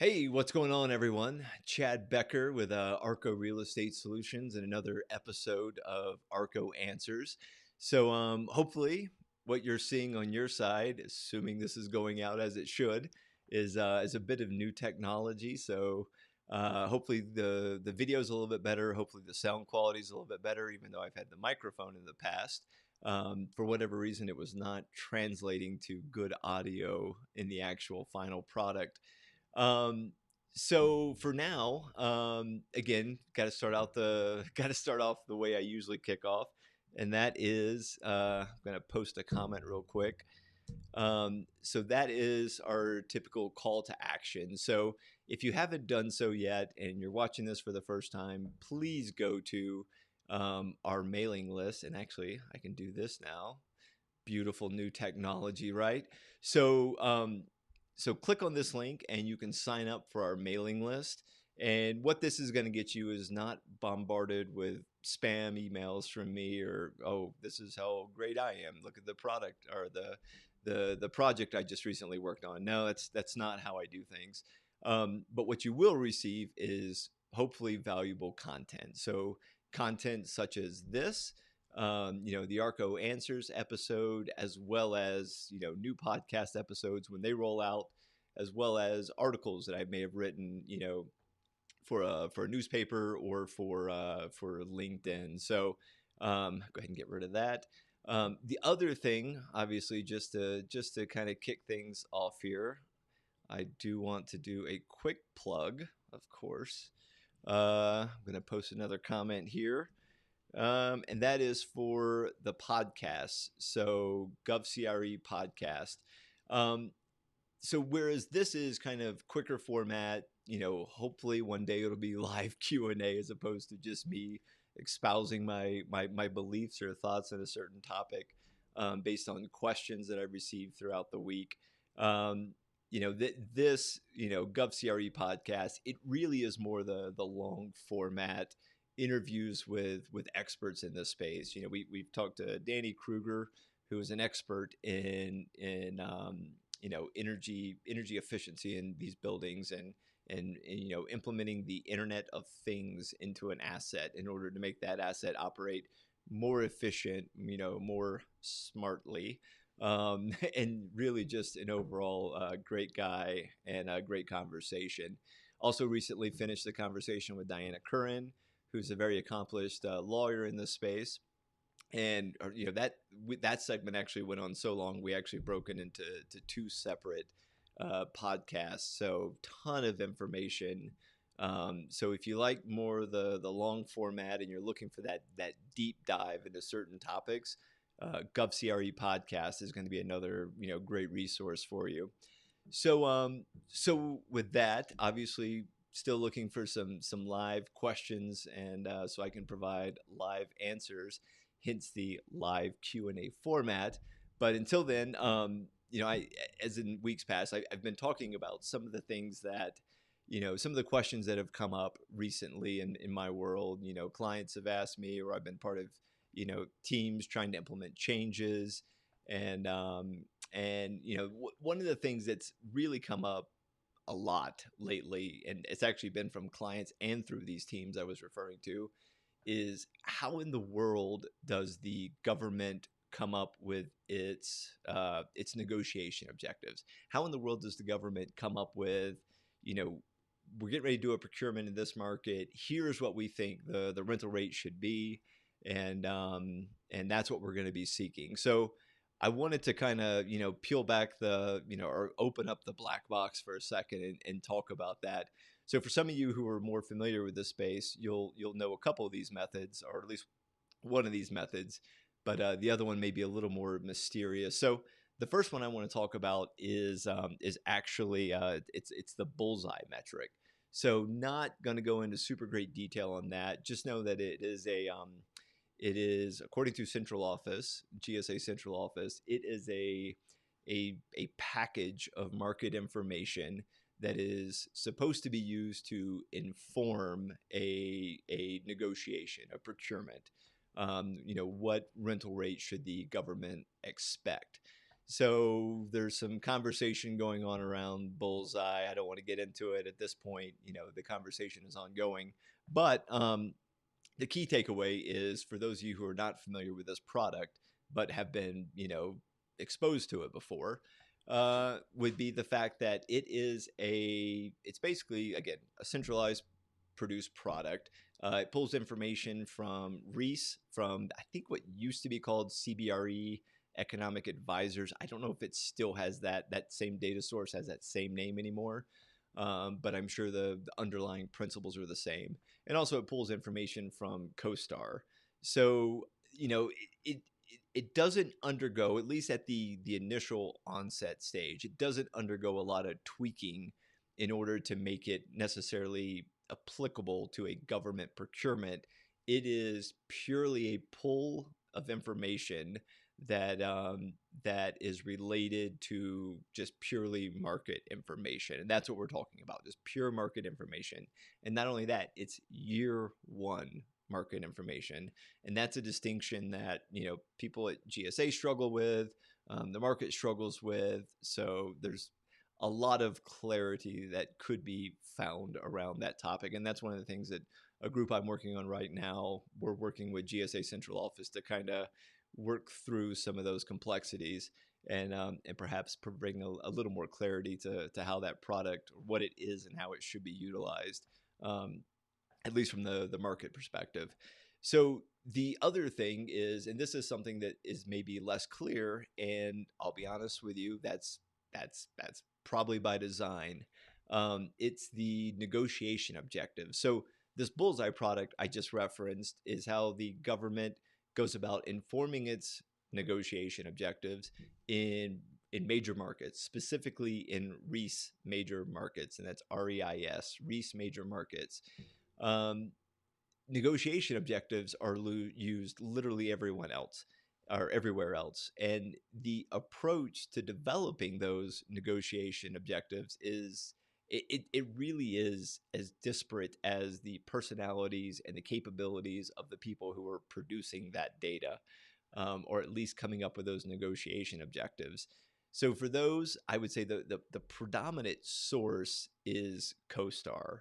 Hey, what's going on, everyone? Chad Becker with Arco Real Estate Solutions and another episode of Arco Answers. Hopefully, what you're seeing on your side, assuming this is going out as it should, is a bit of new technology. Hopefully the video is a little bit better. Hopefully the sound quality is a little bit better, even though I've had the microphone in the past. For whatever reason, it was not translating to good audio in the actual final product. So for now, again, got to start off the way I usually kick off, and that is I'm going to post a comment real quick. So that is our typical call to action. So if you haven't done so yet and you're watching this for the first time, please go to our mailing list. And actually, I can do this now. Beautiful new technology, right? So click on this link and you can sign up for our mailing list. And what this is going to get you is not bombarded with spam emails from me or, oh, this is how great I am. Look at the product or the project I just recently worked on. No, that's not how I do things. But what you will receive is hopefully valuable content. So content such as this, the Arco Answers episode, as well as, new podcast episodes when they roll out, as well as articles that I may have written, for a newspaper or for LinkedIn. So go ahead and get rid of that. The other thing, obviously, just to kind of kick things off here, I do want to do a quick plug, of course. I'm going to post another comment here. And that is for the podcast. So GOV CRE Podcast. So whereas this is kind of quicker format, hopefully one day it'll be live Q&A as opposed to just me espousing my beliefs or thoughts on a certain topic based on questions that I've received throughout the week. This GOV CRE Podcast, it really is more the long format interviews with experts in this space. We've talked to Danny Kruger, who is an expert in energy efficiency in these buildings and implementing the Internet of Things into an asset in order to make that asset operate more efficient, more smartly. And really just an overall great guy and a great conversation. Also recently finished the conversation with Diana Curran, who's a very accomplished lawyer in this space. And that segment actually went on so long, we actually broke it into two separate podcasts. So ton of information. So if you like more the long format and you're looking for that deep dive into certain topics, GOV CRE Podcast is going to be another great resource for you. So with that, obviously, still looking for some live questions, and so I can provide live answers, hence the live Q&A format. But until then, I, as in weeks past, I've been talking about some of the things that, some of the questions that have come up recently in my world. Clients have asked me, or I've been part of, teams trying to implement changes. And one of the things that's really come up a lot lately, and it's actually been from clients and through these teams I was referring to, is how in the world does the government come up with its negotiation objectives? How in the world does the government come up with, we're getting ready to do a procurement in this market. Here's what we think the rental rate should be, and that's what we're going to be seeking. So I wanted to kind of, peel back or open up the black box for a second and talk about that. So for some of you who are more familiar with this space, you'll know a couple of these methods, or at least one of these methods, but the other one may be a little more mysterious. So the first one I want to talk about is actually it's the Bullseye metric. So not going to go into super great detail on that. Just know that it is, according to Central Office, GSA Central Office, it is a package of market information that is supposed to be used to inform a negotiation, a procurement. What rental rate should the government expect? So there's some conversation going on around Bullseye. I don't want to get into it at this point. The conversation is ongoing. But the key takeaway is, for those of you who are not familiar with this product, but have been, exposed to it before, would be the fact that it's basically, again, a centralized produced product. It pulls information from REISE, from I think what used to be called CBRE Economic Advisors. I don't know if it still has that same data source, has that same name anymore, but I'm sure the underlying principles are the same. And also it pulls information from CoStar. So, it doesn't undergo, at least at the initial onset stage, it doesn't undergo a lot of tweaking in order to make it necessarily applicable to a government procurement. It is purely a pull of information that is related to just purely market information. And that's what we're talking about, just pure market information. And not only that, it's year one market information. And that's a distinction that, people at GSA struggle with, the market struggles with. So there's a lot of clarity that could be found around that topic. And that's one of the things that a group I'm working on right now, we're working with GSA Central Office to kind of work through some of those complexities and perhaps bring a little more clarity to how that product, what it is and how it should be utilized, at least from the market perspective. So the other thing is, and this is something that is maybe less clear, and I'll be honest with you, that's probably by design. It's the negotiation objective. So this Bullseye product I just referenced is how the government goes about informing its negotiation objectives in major markets, specifically in REISE major markets, and that's REIS, REISE major markets. Negotiation objectives are used literally everywhere else. And the approach to developing those negotiation objectives it really is as disparate as the personalities and the capabilities of the people who are producing that data, or at least coming up with those negotiation objectives. So for those, I would say the predominant source is CoStar.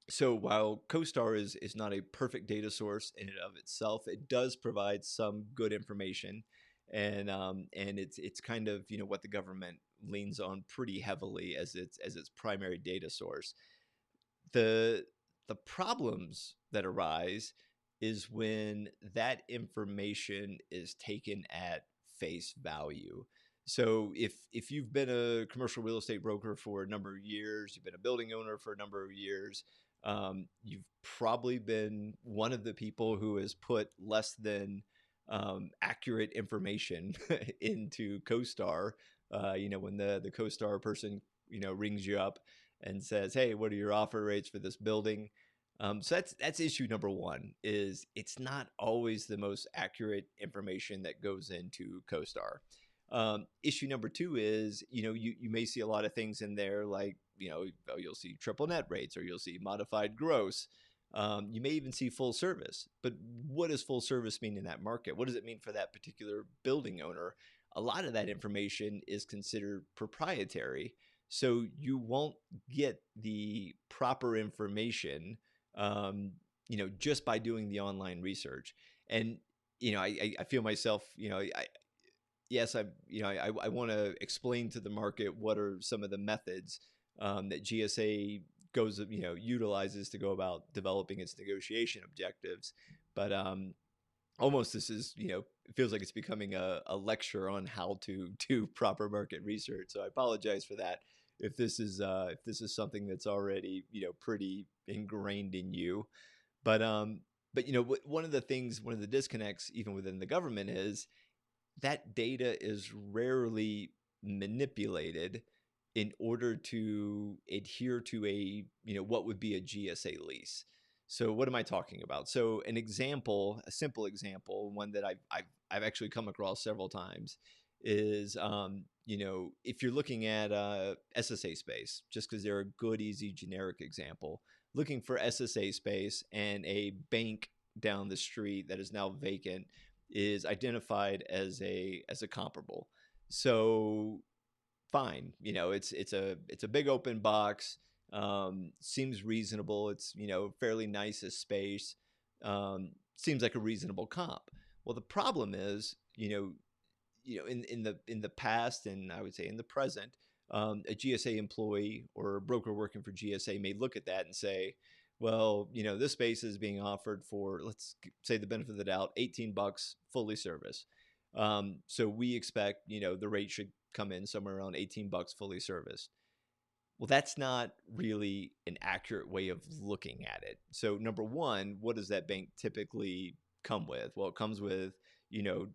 So while CoStar is not a perfect data source in and of itself, it does provide some good information, and it's kind of what the government leans on pretty heavily as its primary data source. The problems that arise is when that information is taken at face value. So if you've been a commercial real estate broker for a number of years, you've been a building owner for a number of years, you've probably been one of the people who has put less than accurate information into CoStar. When the CoStar person rings you up and says, "Hey, what are your offer rates for this building?" So that's issue number one. Is it's not always the most accurate information that goes into CoStar. Issue number two is, you may see a lot of things in there like, you'll see triple net rates, or you'll see modified gross. You may even see full service. But what does full service mean in that market? What does it mean for that particular building owner? A lot of that information is considered proprietary. So you won't get the proper information, just by doing the online research. And, I feel myself, I want to explain to the market what are some of the methods that GSA utilizes to go about developing its negotiation objectives. But almost this is, it feels like it's becoming a lecture on how to do proper market research. So I apologize for that. If this is something that's already, pretty ingrained in you, but one of the disconnects even within the government is that data is rarely manipulated in order to adhere to what would be a GSA lease. So what am I talking about? So a simple example, one that I've actually come across several times is, if you're looking at SSA space, just because they're a good, easy, generic example, looking for SSA space and a bank down the street that is now vacant, is identified as a comparable. So fine, it's a big open box. Seems reasonable. It's fairly nice as space. Seems like a reasonable comp. Well, the problem is, in the past, and I would say in the present, a GSA employee or a broker working for GSA may look at that and say, well, this space is being offered for, let's say, the benefit of the doubt, $18 fully serviced. So we expect, the rate should come in somewhere around $18 fully serviced. Well, that's not really an accurate way of looking at it. So number one, what does that bank typically come with? Well, it comes with,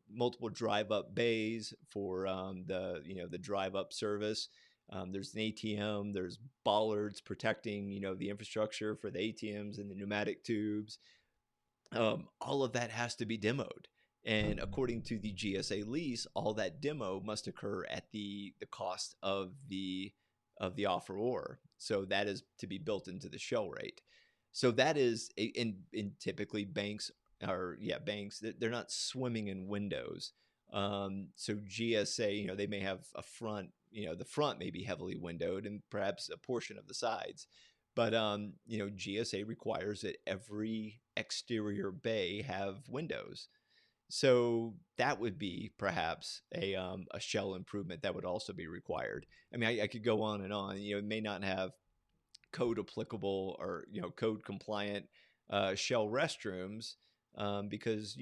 multiple drive up bays for the drive up service. There's an ATM, there's bollards protecting, the infrastructure for the ATMs and the pneumatic tubes. All of that has to be demoed. And according to the GSA lease, all that demo must occur at the cost of the offeror. So that is to be built into the shell rate. So that is in typically banks, they're not swimming in windows. So GSA, they may have a front, the front may be heavily windowed and perhaps a portion of the sides. But GSA requires that every exterior bay have windows. So that would be perhaps a shell improvement that would also be required. I mean, I could go on and on. It may not have code applicable or code compliant shell restrooms because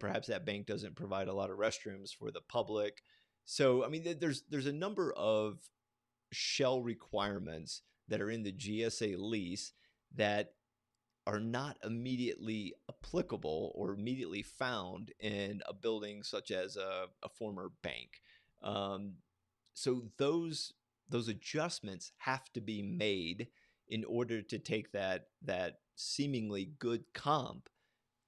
perhaps that bank doesn't provide a lot of restrooms for the public. So I mean, there's a number of shell requirements that are in the GSA lease that are not immediately applicable or immediately found in a building such as a former bank. So those adjustments have to be made in order to take that seemingly good comp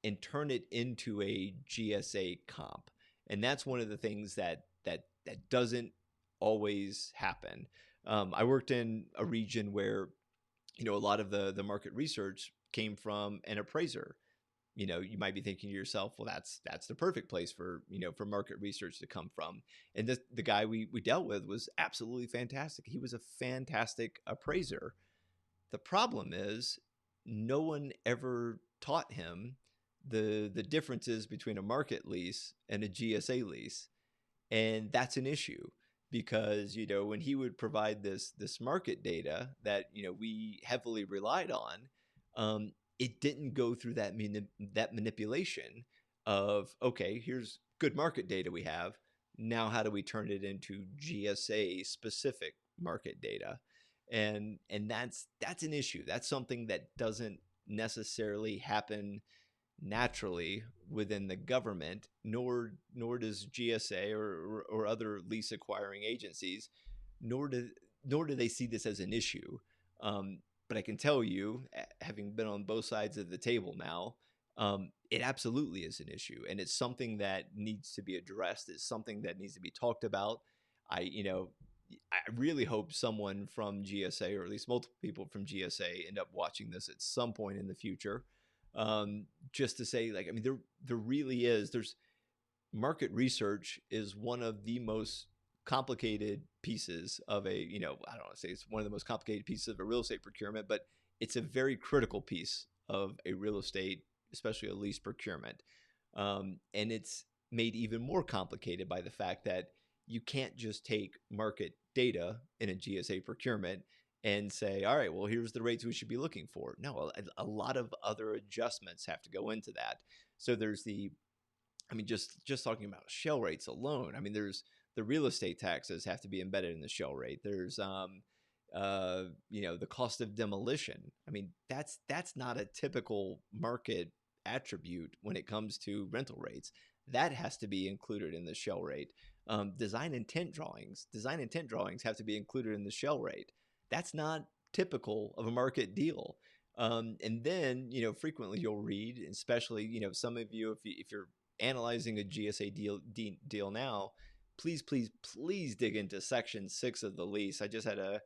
and turn it into a GSA comp. And that's one of the things that doesn't always happen. I worked in a region where a lot of the market research came from an appraiser. You might be thinking to yourself, well, that's the perfect place for market research to come from. And the guy we dealt with was absolutely fantastic. He was a fantastic appraiser. The problem is no one ever taught him the differences between a market lease and a GSA lease. And that's an issue because, when he would provide this market data that, we heavily relied on, it didn't go through that manipulation of, okay, here's good market data we have. Now, how do we turn it into GSA specific market data? And that's an issue. That's something that doesn't necessarily happen naturally within the government, nor does GSA or other lease acquiring agencies, nor do they see this as an issue. But I can tell you, having been on both sides of the table now, it absolutely is an issue, and it's something that needs to be addressed. It's something that needs to be talked about. I really hope someone from GSA, or at least multiple people from GSA, end up watching this at some point in the future. Just to say, like, I mean, there really is. There's market research is one of the most complicated pieces of I don't want to say it's one of the most complicated pieces of a real estate procurement, but it's a very critical piece of a real estate, especially a lease procurement. And it's made even more complicated by the fact that you can't just take market data in a GSA procurement and say, all right, well, here's the rates we should be looking for. No, a lot of other adjustments have to go into that. So there's just talking about shell rates alone. I mean, there's the real estate taxes have to be embedded in the shell rate. There's, the cost of demolition. I mean, that's not a typical market attribute when it comes to rental rates. That has to be included in the shell rate. Design intent drawings have to be included in the shell rate. That's not typical of a market deal. And then, frequently you'll read, especially, some of you, if you're analyzing a GSA deal now, please dig into section 6 of the lease. I just had I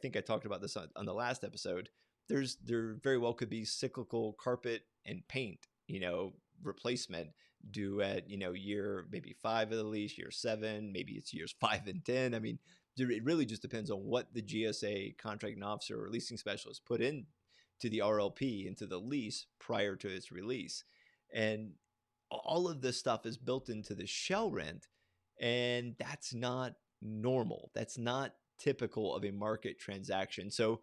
think I talked about this on the last episode. There very well could be cyclical carpet and paint, replacement due at, year maybe 5 of the lease, year 7, maybe it's years 5 and 10. I mean, it really just depends on what the GSA contracting officer or leasing specialist put in to the RLP, into the lease prior to its release. And all of this stuff is built into the shell rent, and that's not normal. That's not typical of a market transaction. So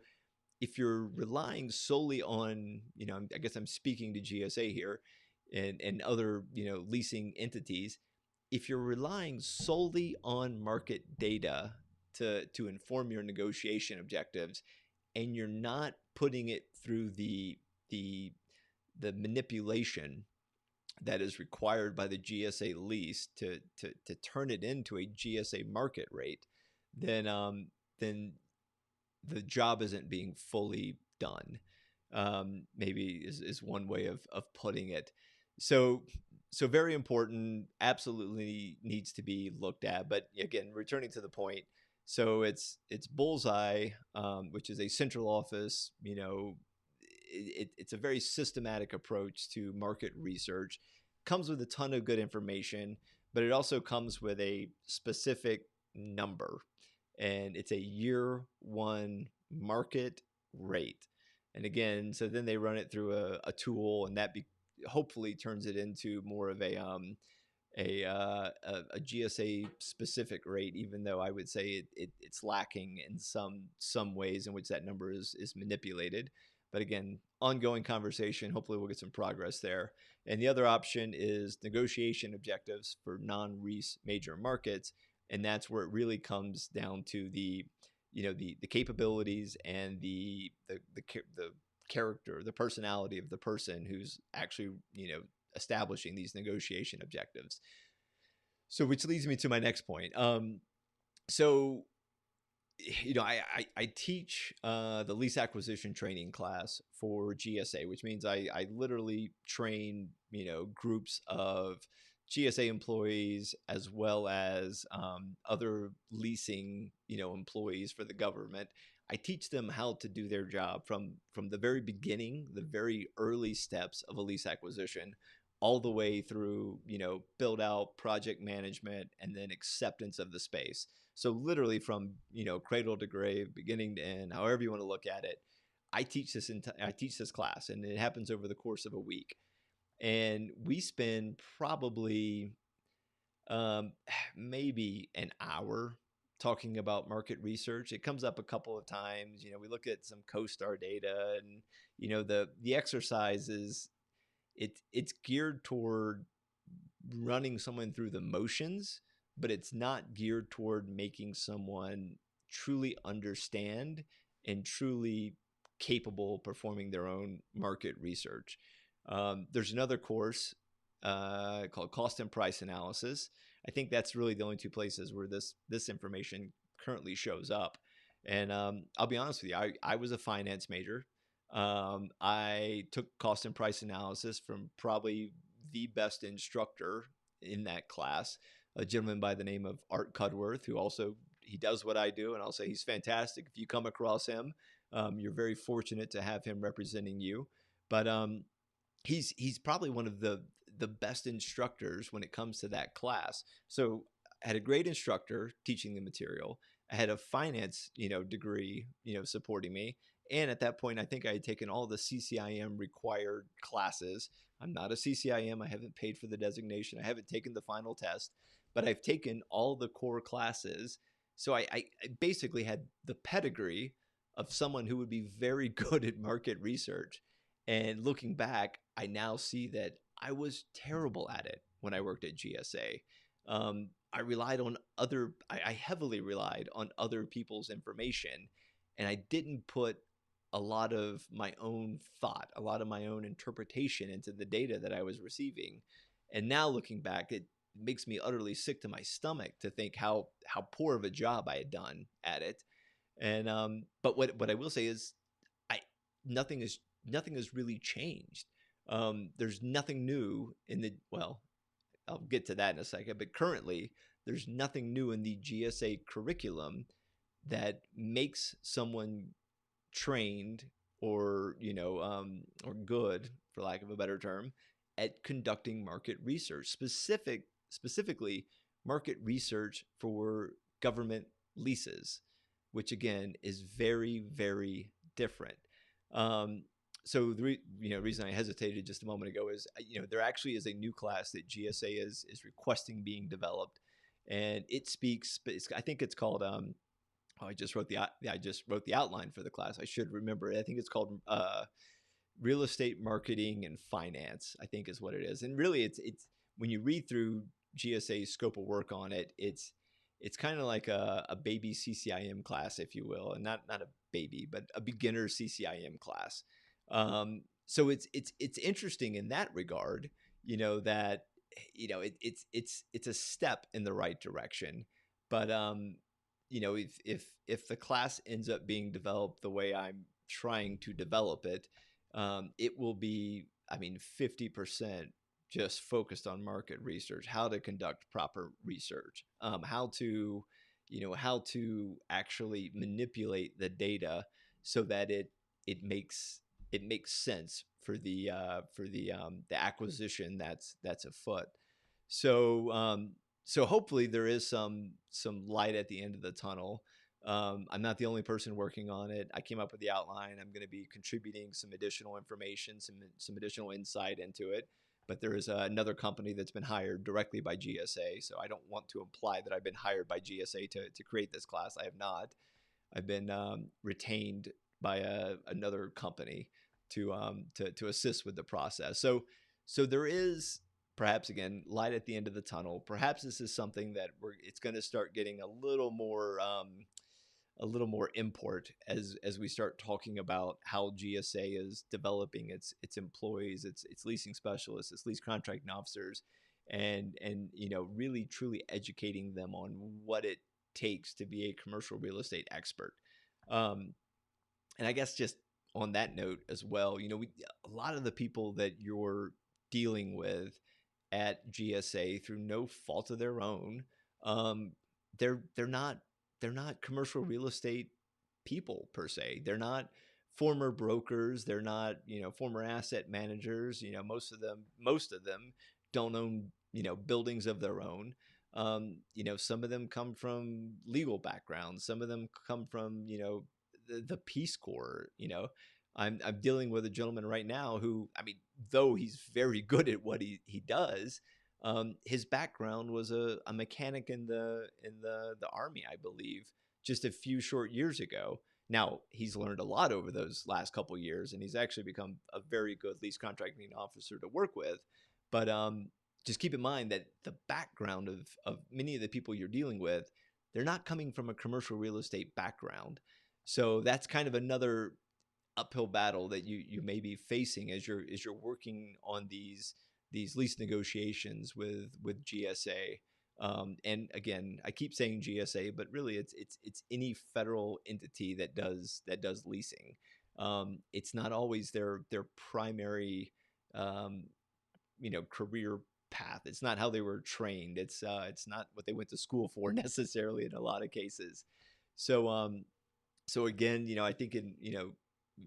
if you're relying solely on, I guess I'm speaking to GSA here and other, leasing entities, if you're relying solely on market data to inform your negotiation objectives, and you're not putting it through the manipulation that is required by the GSA lease to turn it into a GSA market rate, then the job isn't being fully done. Maybe is one way of putting it. So very important, absolutely needs to be looked at. But again, returning to the point, so it's Bullseye, which is a central office. It's a very systematic approach to market research. Comes with a ton of good information, but it also comes with a specific number, and it's a year 1 market rate. And again, so then they run it through a tool, and that hopefully turns it into more of a GSA specific rate, even though I would say it's lacking in some ways in which that number is manipulated. But again, ongoing conversation. Hopefully we'll get some progress there. And the other option is negotiation objectives for non-REISE major markets. And that's where it really comes down to the capabilities and the character, the personality of the person who's actually, establishing these negotiation objectives. So which leads me to my next point. So I teach the lease acquisition training class for GSA, which means I literally train, groups of GSA employees as well as other leasing, employees for the government. I teach them how to do their job from the very beginning, the very early steps of a lease acquisition, all the way through, build out, project management, and then acceptance of the space. So literally from, cradle to grave, beginning to end, however you want to look at it, I teach this class, and it happens over the course of a week. And we spend probably maybe an hour talking about market research. It comes up a couple of times. We look at some CoStar data, and the exercise is it's geared toward running someone through the motions, but it's not geared toward making someone truly understand and truly capable of performing their own market research. There's another course called Cost and Price Analysis. I think that's really the only 2 places where this information currently shows up. And I'll be honest with you, I was a finance major. I took cost and price analysis from probably the best instructor in that class, a gentleman by the name of Art Cudworth, who also, he does what I do, and I'll say he's fantastic. If you come across him, you're very fortunate to have him representing you. But he's probably one of the best instructors when it comes to that class. So I had a great instructor teaching the material. I had a finance, degree, supporting me. And at that point, I think I had taken all the CCIM required classes. I'm not a CCIM. I haven't paid for the designation. I haven't taken the final test, but I've taken all the core classes. So I basically had the pedigree of someone who would be very good at market research. And looking back, I now see that I was terrible at it when I worked at GSA. I heavily relied on other people's information, and I didn't put a lot of my own thought, a lot of my own interpretation into the data that I was receiving. And now looking back, it makes me utterly sick to my stomach to think how poor of a job I had done at it. And but what I will say is, nothing has really changed. There's nothing new I'll get to that in a second, but currently there's nothing new in the GSA curriculum that makes someone trained or good, for lack of a better term, at conducting market research, specifically market research for government leases, which again is very, very different. Um, so the reason I hesitated just a moment ago is there actually is a new class that GSA is requesting being developed, and it speaks. I think it's called. I just wrote the outline for the class. I should remember it. I think it's called real estate marketing and finance, I think is what it is. And really it's when you read through GSA's scope of work on it, it's kind of like a baby CCIM class, if you will, and not a baby, but a beginner CCIM class. So it's interesting in that regard, that it's a step in the right direction. But if the class ends up being developed the way I'm trying to develop it, it will be, 50% just focused on market research, how to conduct proper research, how to actually manipulate the data so that it makes sense for the acquisition that's afoot. So hopefully there is some light at the end of the tunnel. I'm not the only person working on it. I came up with the outline. I'm going to be contributing some additional information, some additional insight into it. But there is another company that's been hired directly by GSA. So I don't want to imply that I've been hired by GSA to create this class. I have not. I've been retained by another company to assist with the process. So there is perhaps again light at the end of the tunnel. Perhaps this is something that it's going to start getting a little more import as we start talking about how GSA is developing its employees, its leasing specialists, its lease contracting officers, and really truly educating them on what it takes to be a commercial real estate expert. And I guess just on that note as well, a lot of the people that you're dealing with at GSA through no fault of their own, they're not commercial real estate people per se. They're not former brokers. They're not former asset managers. Most of them don't own buildings of their own. Some of them come from legal backgrounds. Some of them come from the Peace Corps. I'm dealing with a gentleman right now who, though he's very good at what he does, his background was a mechanic in the Army, I believe, just a few short years ago. Now he's learned a lot over those last couple of years, and he's actually become a very good lease contracting officer to work with. But just keep in mind that the background of many of the people you're dealing with, they're not coming from a commercial real estate background. So that's kind of another uphill battle that you may be facing as you're working on these lease negotiations with GSA. And again, I keep saying GSA, but really it's any federal entity that does leasing. It's not always their primary career path. It's not how they were trained. It's not what they went to school for necessarily in a lot of cases. So again, I think in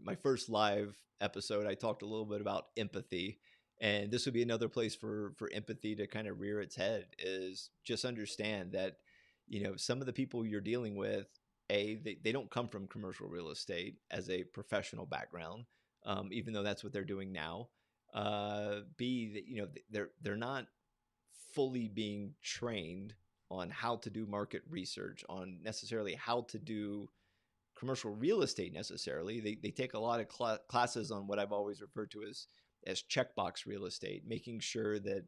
my first live episode, I talked a little bit about empathy, and this would be another place for empathy to kind of rear its head. Is just understand that some of the people you're dealing with, they don't come from commercial real estate as a professional background, even though that's what they're doing now. B, that they're not fully being trained on how to do market research, on necessarily how to do commercial real estate necessarily. They take a lot of classes on what I've always referred to as checkbox real estate, making sure that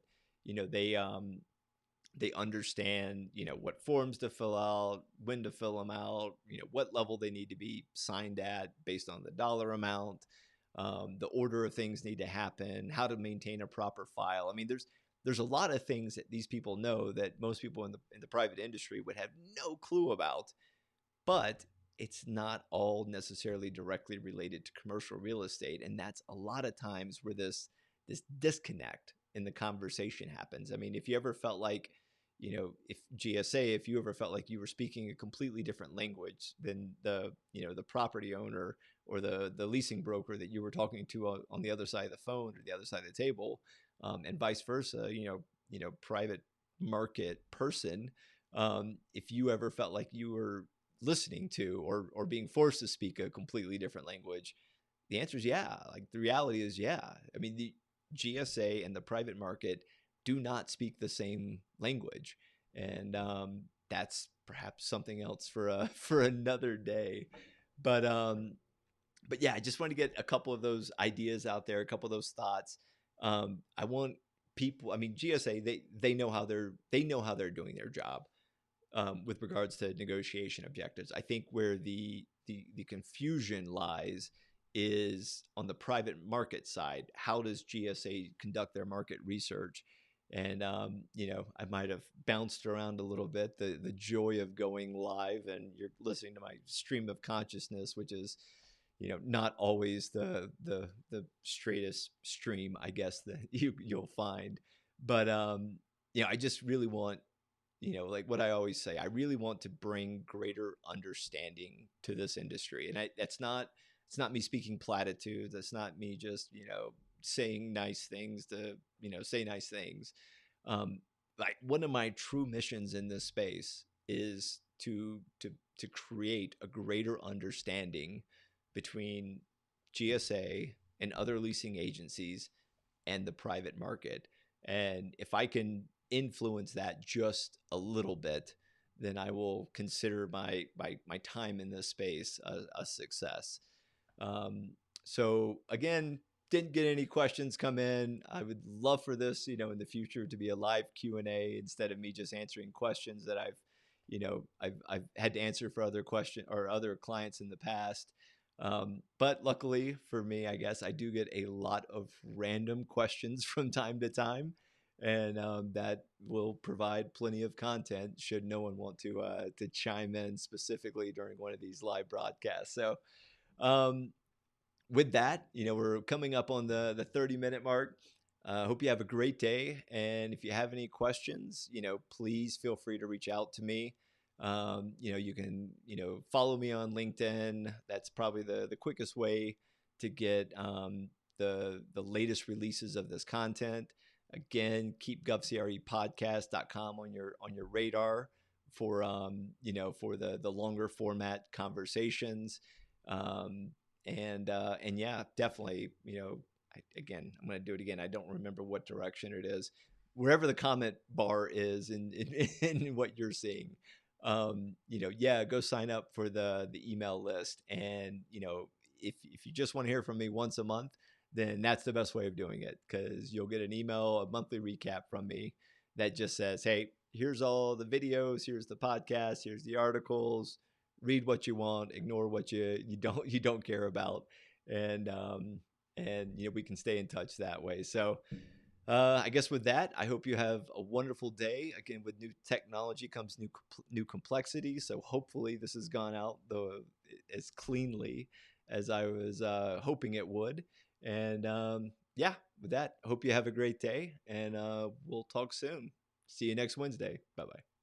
they understand what forms to fill out, when to fill them out, what level they need to be signed at based on the dollar amount, the order of things need to happen, how to maintain a proper file. There's a lot of things that these people know that most people in the private industry would have no clue about, but it's not all necessarily directly related to commercial real estate. And that's a lot of times where this disconnect in the conversation happens. If you ever felt like, if you ever felt like you were speaking a completely different language than the property owner or the leasing broker that you were talking to on the other side of the phone or the other side of the table, and vice versa. Private market person. If you ever felt like you were listening to or being forced to speak a completely different language, the answer is yeah. Like the reality is yeah. I mean, the GSA and the private market do not speak the same language, and that's perhaps something else for for another day. But but yeah, I just want to get a couple of those ideas out there, a couple of those thoughts. I want people. I mean, GSA they know how they're doing their job with regards to negotiation objectives. I think where the confusion lies is on the private market side. How does GSA conduct their market research? And I might have bounced around a little bit. The joy of going live and you're listening to my stream of consciousness, which is not always the straightest stream, I guess, that you'll find. But I just really want, like what I always say, I really want to bring greater understanding to this industry. And it's not me speaking platitudes. It's not me just, saying nice things to, say nice things. Like one of my true missions in this space is to create a greater understanding between GSA and other leasing agencies and the private market. And if I can influence that just a little bit, then I will consider my time in this space a success. So again, didn't get any questions come in. I would love for this, in the future to be a live Q&A instead of me just answering questions that I've had to answer for other clients in the past. But luckily for me, I guess I do get a lot of random questions from time to time, and that will provide plenty of content should no one want to chime in specifically during one of these live broadcasts. So with that, we're coming up on the 30-minute mark. Hope you have a great day. And if you have any questions, please feel free to reach out to me. You can, follow me on LinkedIn. That's probably the quickest way to get the latest releases of this content. Again, keep govcrepodcast.com on your radar for for the longer format conversations. And yeah, definitely, I'm going to do it again. I don't remember what direction it is. Wherever the comment bar is in what you're seeing, yeah, go sign up for the email list. And, if you just want to hear from me once a month, then that's the best way of doing it, because you'll get an email, a monthly recap from me that just says, hey, here's all the videos, here's the podcast, here's the articles. Read what you want, ignore what you don't care about, and we can stay in touch that way. So I guess with that, I hope you have a wonderful day. Again, with new technology comes new complexity. So hopefully this has gone out as cleanly as I was hoping it would. And yeah, with that, I hope you have a great day, and we'll talk soon. See you next Wednesday. Bye-bye.